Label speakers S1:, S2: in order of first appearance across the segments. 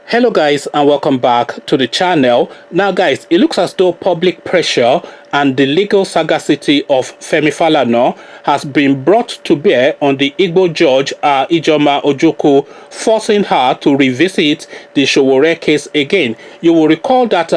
S1: Hello guys, and welcome back to the channel. Now guys, it looks as though public pressure and the legal sagacity of Femi Falana has been brought to bear on the Igbo judge Ijoma Ojukwu, forcing her to revisit the Sowore case again. You will recall that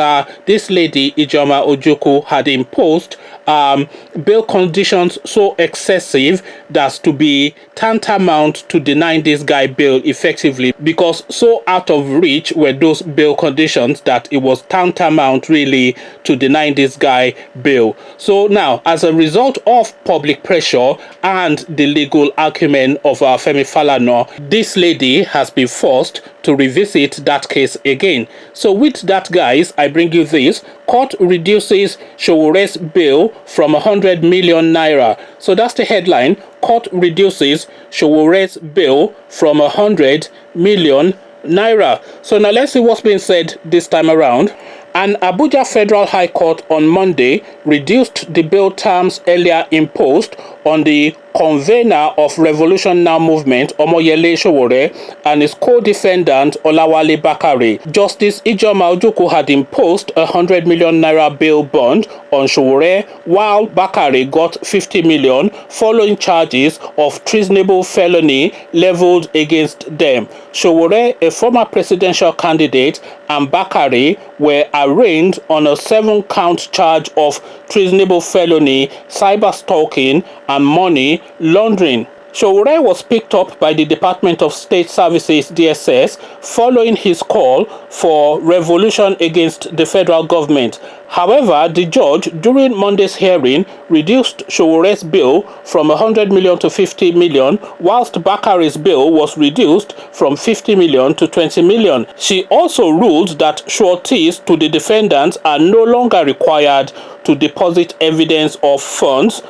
S1: this lady Ijoma Ojukwu had imposed bail conditions so excessive as to be tantamount to denying this guy bail effectively, because so out of reach were those bail conditions that it was tantamount really to denying this guy bail. So now, as a result of public pressure and the legal acumen of Femi Falana, this lady has been forced to revisit that case again. So with that guys, I bring you this: court reduces Sowore's bail from 100 million naira. So that's the headline: court reduces Sowore's bail from 100 million naira. So now let's see what's being said this time around. An Abuja Federal High Court on Monday reduced the bail terms earlier imposed on the convener of Revolution Now movement, Omoyele Sowore, and his co-defendant Olawale Bakare. Justice Ijoma Ojukwu had imposed 100 million naira bail bond on Sowore, while Bakare got 50 million following charges of treasonable felony leveled against them. Sowore, a former presidential candidate, and Bakare were arraigned on a 7-count charge of treasonable felony, cyber stalking, and money laundering. Sowore was picked up by the Department of State Services (DSS) following his call for revolution against the federal government. However, the judge during Monday's hearing reduced Sowore's bail from 100 million to 50 million, whilst Bakare's bail was reduced from 50 million to 20 million. She also ruled that sureties to the defendants are no longer required to deposit evidence of funds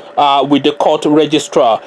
S1: with the court registrar.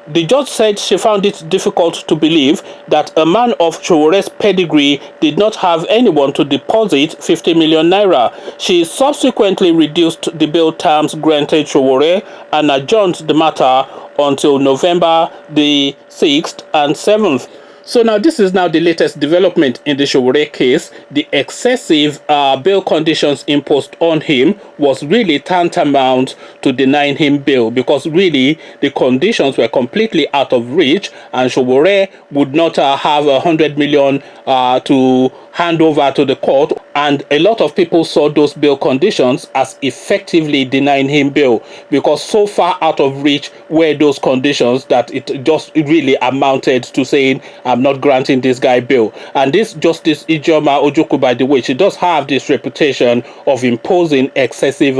S1: The judge said she found it difficult to believe that a man of Sowore's pedigree did not have anyone to deposit 50 million naira. She subsequently reduced the bail terms granted Sowore and adjourned the matter until November the 6th and 7th. So now this is now the latest development in the Sowore case. The excessive bail conditions imposed on him was really tantamount to denying him bail, because really the conditions were completely out of reach, and Sowore would not have 100 million to hand over to the court, and a lot of people saw those bail conditions as effectively denying him bail, because so far out of reach were those conditions that it just really amounted to saying, I'm not granting this guy bail. And this Justice Ijoma Ojukwu, by the way, she does have this reputation of imposing excessive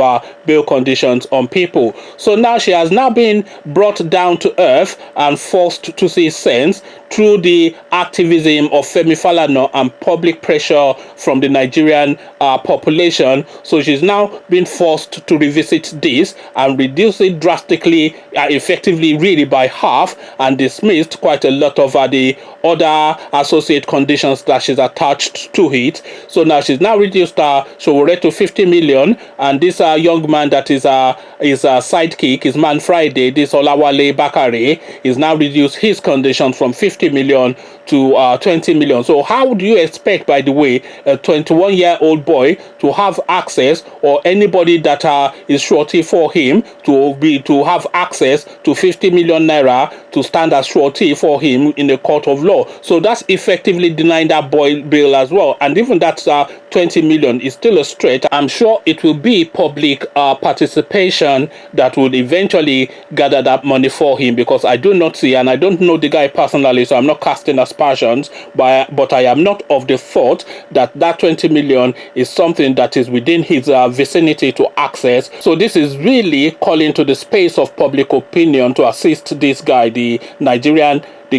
S1: bail conditions on people. So now she has now been brought down to earth and forced to see sense through the activism of Femi Falana and public pressure from the Nigerian population. So she's now been forced to revisit this and reduce it drastically, effectively really by half, and dismissed quite a lot of the other associate conditions that she's attached to it. So now she's now reduced Sowore to 50 million, and this young man that is sidekick, his man Friday, this Olawale Bakare, is now reduced his conditions from 50 million to 20 million. So how do you expect, by the way, a 21-year-old boy to have access, or anybody that is surety for him to have access to 50 million naira to stand as surety for him in the court of law? So that's effectively denying that boy bail as well. And even that 20 million is still a stretch. I'm sure it will be public participation that would eventually gather that money for him, because I do not see, and I don't know the guy personally, so I'm not casting aspersions, but I am not of the thought that that 20 million is something that is within his vicinity to access. So this is really calling to the space of public opinion to assist this guy, the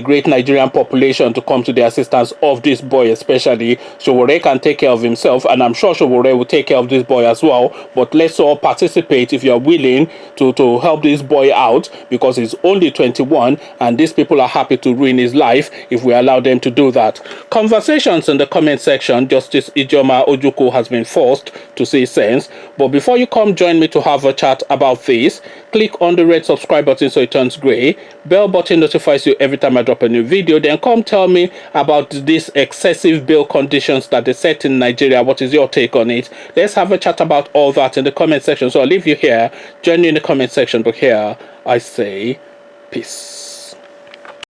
S1: great Nigerian population, to come to the assistance of this boy especially. Sowore can take care of himself, and I'm sure Sowore will take care of this boy as well. But let's all participate if you're willing to help this boy out, because he's only 21 and these people are happy to ruin his life if we allow them to do that. Conversations in the comment section. Justice Ijoma Ojukwu has been forced to say sense. But before you come join me to have a chat about this, click click on the red subscribe button so it turns gray. Bell button notifies you every time I drop a new video. Then come tell me about these excessive bail conditions that they set in Nigeria. What is your take on it? Let's have a chat about all that in the comment section. So I'll leave you here. Join me in the comment section. But here I say peace.